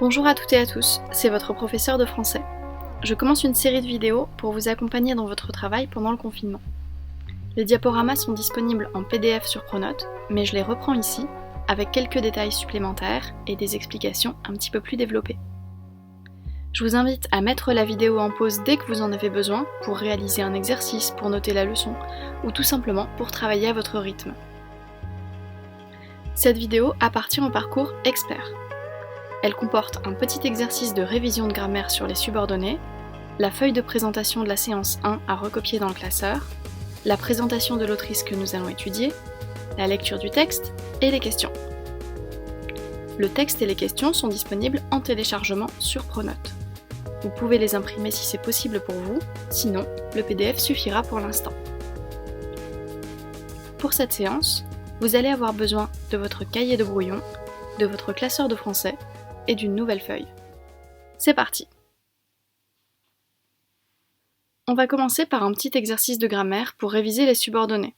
Bonjour à toutes et à tous, c'est votre professeur de français. Je commence une série de vidéos pour vous accompagner dans votre travail pendant le confinement. Les diaporamas sont disponibles en PDF sur Pronote, mais je les reprends ici avec quelques détails supplémentaires et des explications un petit peu plus développées. Je vous invite à mettre la vidéo en pause dès que vous en avez besoin pour réaliser un exercice, pour noter la leçon ou tout simplement pour travailler à votre rythme. Cette vidéo appartient au parcours expert. Elle comporte un petit exercice de révision de grammaire sur les subordonnés, la feuille de présentation de la séance 1 à recopier dans le classeur, la présentation de l'autrice que nous allons étudier, la lecture du texte et les questions. Le texte et les questions sont disponibles en téléchargement sur Pronote. Vous pouvez les imprimer si c'est possible pour vous, sinon le PDF suffira pour l'instant. Pour cette séance, vous allez avoir besoin de votre cahier de brouillon, de votre classeur de français et d'une nouvelle feuille. C'est parti! On va commencer par un petit exercice de grammaire pour réviser les subordonnés.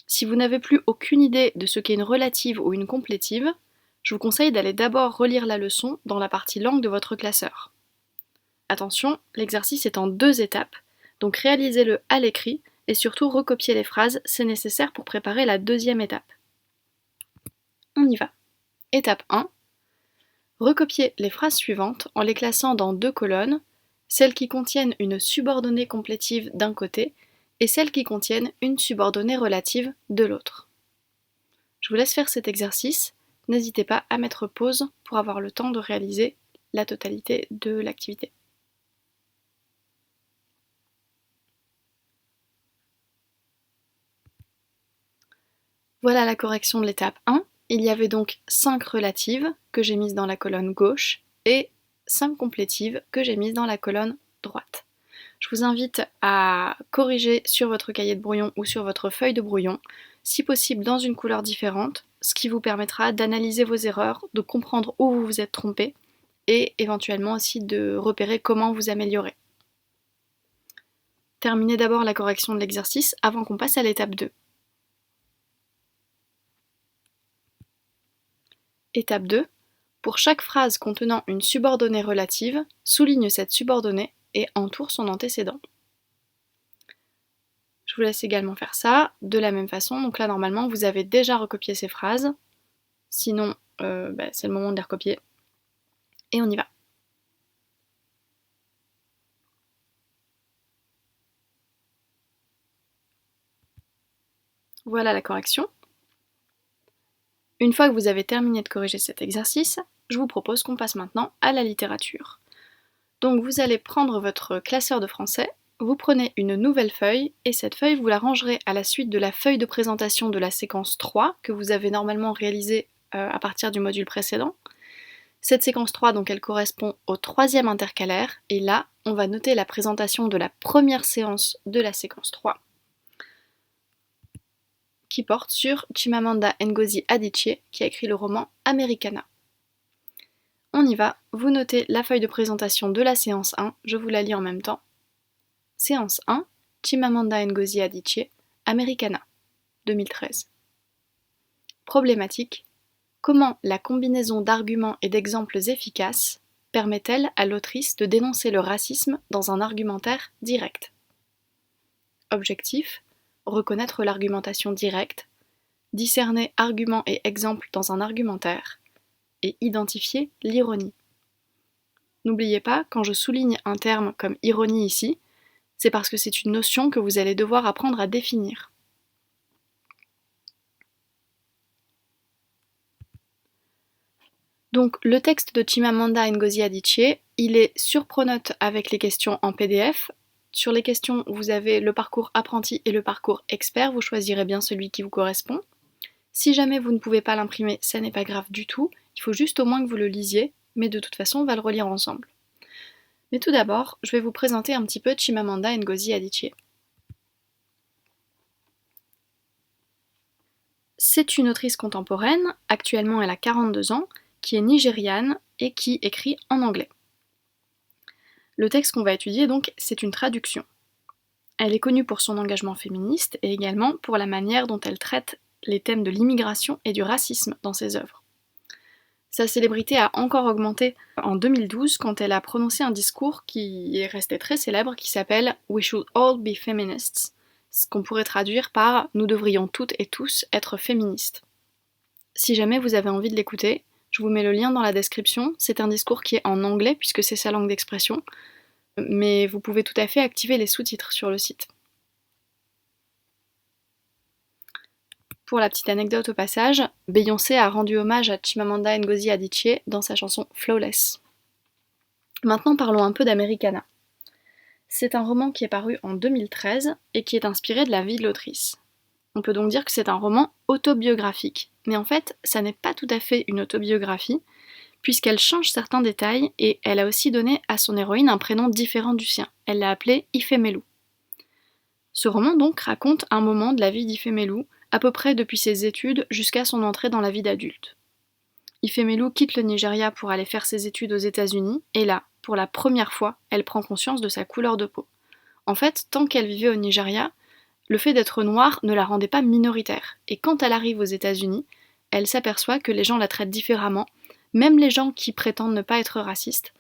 Si vous n'avez plus aucune idée de ce qu'est une relative ou une complétive, je vous conseille d'aller d'abord relire la leçon dans la partie langue de votre classeur. Attention, l'exercice est en 2 étapes, donc réalisez-le à l'écrit et surtout recopiez les phrases, c'est nécessaire pour préparer la 2e étape. On y va. Étape 1. Recopiez les phrases suivantes en les classant dans 2 colonnes, celles qui contiennent une subordonnée complétive d'un côté et celles qui contiennent une subordonnée relative de l'autre. Je vous laisse faire cet exercice, n'hésitez pas à mettre pause pour avoir le temps de réaliser la totalité de l'activité. Voilà la correction de l'étape 1. Il y avait donc 5 relatives que j'ai mises dans la colonne gauche et 5 complétives que j'ai mises dans la colonne droite. Je vous invite à corriger sur votre cahier de brouillon ou sur votre feuille de brouillon, si possible dans une couleur différente, ce qui vous permettra d'analyser vos erreurs, de comprendre où vous vous êtes trompé et éventuellement aussi de repérer comment vous améliorer. Terminez d'abord la correction de l'exercice avant qu'on passe à l'étape 2. Étape 2. Pour chaque phrase contenant une subordonnée relative, souligne cette subordonnée et entoure son antécédent. Je vous laisse également faire ça de la même façon. Donc là, normalement, vous avez déjà recopié ces phrases. Sinon, c'est le moment de les recopier. Et on y va. Voilà la correction. Une fois que vous avez terminé de corriger cet exercice, je vous propose qu'on passe maintenant à la littérature. Donc vous allez prendre votre classeur de français, vous prenez une nouvelle feuille et cette feuille vous la rangerez à la suite de la feuille de présentation de la séquence 3 que vous avez normalement réalisée à partir du module précédent. Cette séquence 3, donc, elle correspond au 3e intercalaire et là, on va noter la présentation de la première séance de la séquence 3 qui porte sur Chimamanda Ngozi Adichie qui a écrit le roman Americana. On y va, vous notez la feuille de présentation de la séance 1, je vous la lis en même temps. Séance 1, Chimamanda Ngozi Adichie, Americana, 2013. Problématique. Comment la combinaison d'arguments et d'exemples efficaces permet-elle à l'autrice de dénoncer le racisme dans un argumentaire direct? Objectif. Reconnaître l'argumentation directe, discerner arguments et exemples dans un argumentaire, et identifier l'ironie. N'oubliez pas, quand je souligne un terme comme ironie ici, c'est parce que c'est une notion que vous allez devoir apprendre à définir. Donc le texte de Chimamanda Ngozi Adichie, il est sur Pronote avec les questions en PDF. Sur les questions, vous avez le parcours apprenti et le parcours expert, vous choisirez bien celui qui vous correspond. Si jamais vous ne pouvez pas l'imprimer, ça n'est pas grave du tout, il faut juste au moins que vous le lisiez, mais de toute façon, on va le relire ensemble. Mais tout d'abord, je vais vous présenter un petit peu Chimamanda Ngozi Adichie. C'est une autrice contemporaine, actuellement elle a 42 ans, qui est nigériane et qui écrit en anglais. Le texte qu'on va étudier donc, c'est une traduction. Elle est connue pour son engagement féministe et également pour la manière dont elle traite les thèmes de l'immigration et du racisme dans ses œuvres. Sa célébrité a encore augmenté en 2012 quand elle a prononcé un discours qui est resté très célèbre qui s'appelle We should all be feminists, ce qu'on pourrait traduire par Nous devrions toutes et tous être féministes. Si jamais vous avez envie de l'écouter, je vous mets le lien dans la description. C'est un discours qui est en anglais puisque c'est sa langue d'expression, mais vous pouvez tout à fait activer les sous-titres sur le site. Pour la petite anecdote au passage, Beyoncé a rendu hommage à Chimamanda Ngozi Adichie dans sa chanson Flawless. Maintenant parlons un peu d'Americana. C'est un roman qui est paru en 2013 et qui est inspiré de la vie de l'autrice. On peut donc dire que c'est un roman autobiographique, mais en fait, ça n'est pas tout à fait une autobiographie, puisqu'elle change certains détails et elle a aussi donné à son héroïne un prénom différent du sien. Elle l'a appelé Ifemelu. Ce roman donc raconte un moment de la vie d'Ifemelu, à peu près depuis ses études jusqu'à son entrée dans la vie d'adulte. Ifemelu quitte le Nigeria pour aller faire ses études aux États-Unis, et là, pour la première fois, elle prend conscience de sa couleur de peau. En fait, tant qu'elle vivait au Nigeria, le fait d'être noire ne la rendait pas minoritaire, et quand elle arrive aux États-Unis, elle s'aperçoit que les gens la traitent différemment, même les gens qui prétendent ne pas être racistes,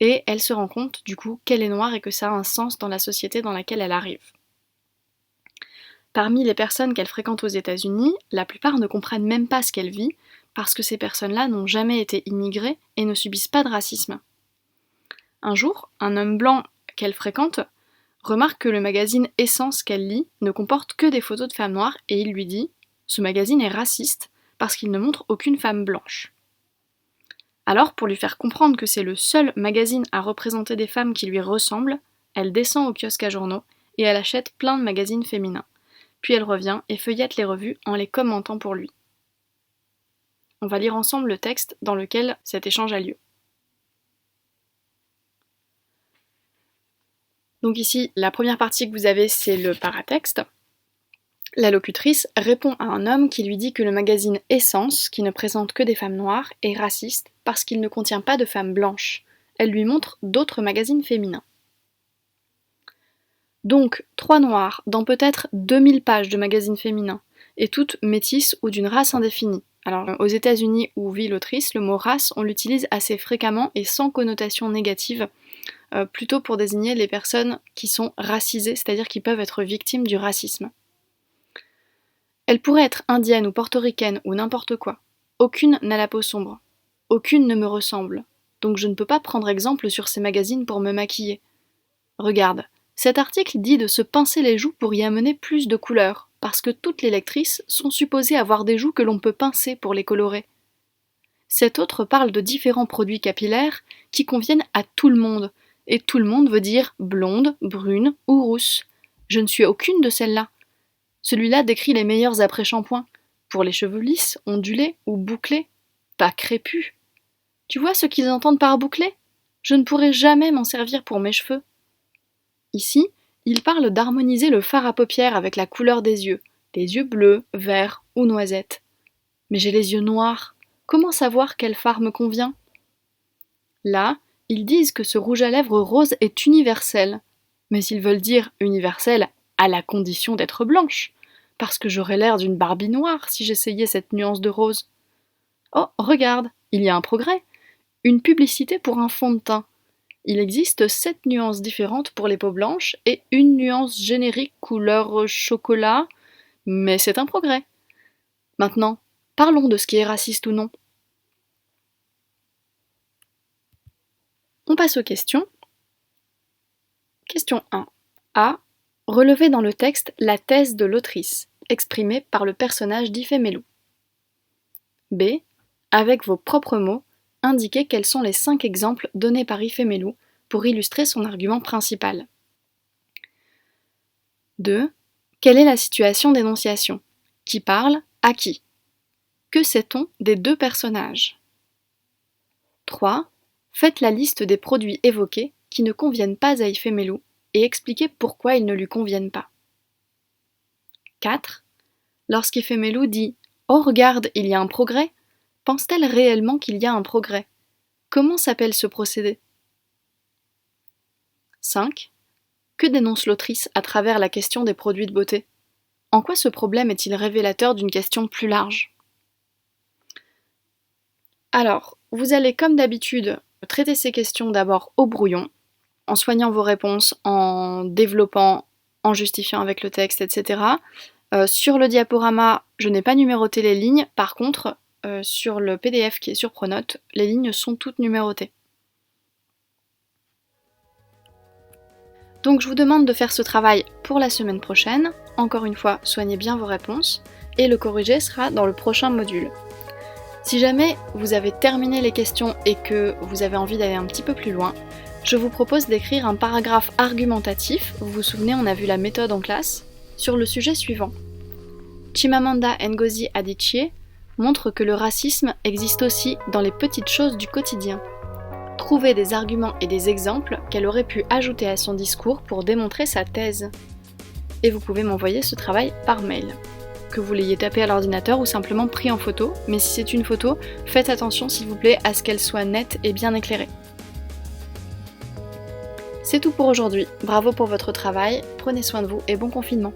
et elle se rend compte du coup qu'elle est noire et que ça a un sens dans la société dans laquelle elle arrive. Parmi les personnes qu'elle fréquente aux États-Unis, la plupart ne comprennent même pas ce qu'elle vit, parce que ces personnes-là n'ont jamais été immigrées et ne subissent pas de racisme. Un jour, un homme blanc qu'elle fréquente remarque que le magazine Essence qu'elle lit ne comporte que des photos de femmes noires et il lui dit « Ce magazine est raciste parce qu'il ne montre aucune femme blanche ». Alors, pour lui faire comprendre que c'est le seul magazine à représenter des femmes qui lui ressemblent, elle descend au kiosque à journaux et elle achète plein de magazines féminins. Puis elle revient et feuillette les revues en les commentant pour lui. On va lire ensemble le texte dans lequel cet échange a lieu. Donc ici, la première partie que vous avez, c'est le paratexte. La locutrice répond à un homme qui lui dit que le magazine Essence, qui ne présente que des femmes noires, est raciste parce qu'il ne contient pas de femmes blanches. Elle lui montre d'autres magazines féminins. Donc, 3 noirs dans peut-être 2000 pages de magazines féminins, et toutes métisses ou d'une race indéfinie. Alors, aux États-Unis où vit l'autrice, le mot race, on l'utilise assez fréquemment et sans connotation négative, plutôt pour désigner les personnes qui sont racisées, c'est-à-dire qui peuvent être victimes du racisme. Elle pourrait être indienne ou portoricaine ou n'importe quoi. Aucune n'a la peau sombre. Aucune ne me ressemble. Donc je ne peux pas prendre exemple sur ces magazines pour me maquiller. Regarde, cet article dit de se pincer les joues pour y amener plus de couleurs, parce que toutes les lectrices sont supposées avoir des joues que l'on peut pincer pour les colorer. Cet autre parle de différents produits capillaires qui conviennent à tout le monde, et tout le monde veut dire blonde, brune ou rousse. Je ne suis aucune de celles-là. Celui-là décrit les meilleurs après-shampoings, pour les cheveux lisses, ondulés ou bouclés, pas crépus. Tu vois ce qu'ils entendent par bouclé ? Je ne pourrai jamais m'en servir pour mes cheveux. Ici, il parle d'harmoniser le fard à paupières avec la couleur des yeux bleus, verts ou noisettes. Mais j'ai les yeux noirs, comment savoir quel fard me convient ? Là, ils disent que ce rouge à lèvres rose est universel, mais ils veulent dire universel à la condition d'être blanche, parce que j'aurais l'air d'une Barbie noire si j'essayais cette nuance de rose. Oh, regarde, il y a un progrès, une publicité pour un fond de teint. Il existe 7 nuances différentes pour les peaux blanches et une nuance générique couleur chocolat, mais c'est un progrès. Maintenant, parlons de ce qui est raciste ou non. On passe aux questions. Question 1. A. Relevez dans le texte la thèse de l'autrice, exprimée par le personnage d'Ifemelu. B. Avec vos propres mots, indiquez quels sont les 5 exemples donnés par Ifemelu pour illustrer son argument principal. 2. Quelle est la situation d'énonciation ? Qui parle à qui ? Que sait-on des 2 personnages ? 3. Faites la liste des produits évoqués qui ne conviennent pas à Ifemelu et expliquez pourquoi ils ne lui conviennent pas. 4. Lorsqu'Ifemelu dit « Oh regarde, il y a un progrès », pense-t-elle réellement qu'il y a un progrès ? Comment s'appelle ce procédé ? 5. Que dénonce l'autrice à travers la question des produits de beauté ? En quoi ce problème est-il révélateur d'une question plus large ? Alors, vous allez comme d'habitude traiter ces questions d'abord au brouillon, en soignant vos réponses, en développant, en justifiant avec le texte, etc. Sur le diaporama, je n'ai pas numéroté les lignes, par contre, sur le PDF qui est sur Pronote, les lignes sont toutes numérotées. Donc je vous demande de faire ce travail pour la semaine prochaine. Encore une fois, soignez bien vos réponses, et le corrigé sera dans le prochain module. Si jamais vous avez terminé les questions et que vous avez envie d'aller un petit peu plus loin, je vous propose d'écrire un paragraphe argumentatif, vous vous souvenez, on a vu la méthode en classe, sur le sujet suivant. Chimamanda Ngozi Adichie montre que le racisme existe aussi dans les petites choses du quotidien. Trouvez des arguments et des exemples qu'elle aurait pu ajouter à son discours pour démontrer sa thèse. Et vous pouvez m'envoyer ce travail par mail. Que vous l'ayez tapé à l'ordinateur ou simplement pris en photo, mais si c'est une photo, faites attention s'il vous plaît à ce qu'elle soit nette et bien éclairée. C'est tout pour aujourd'hui, bravo pour votre travail, prenez soin de vous et bon confinement.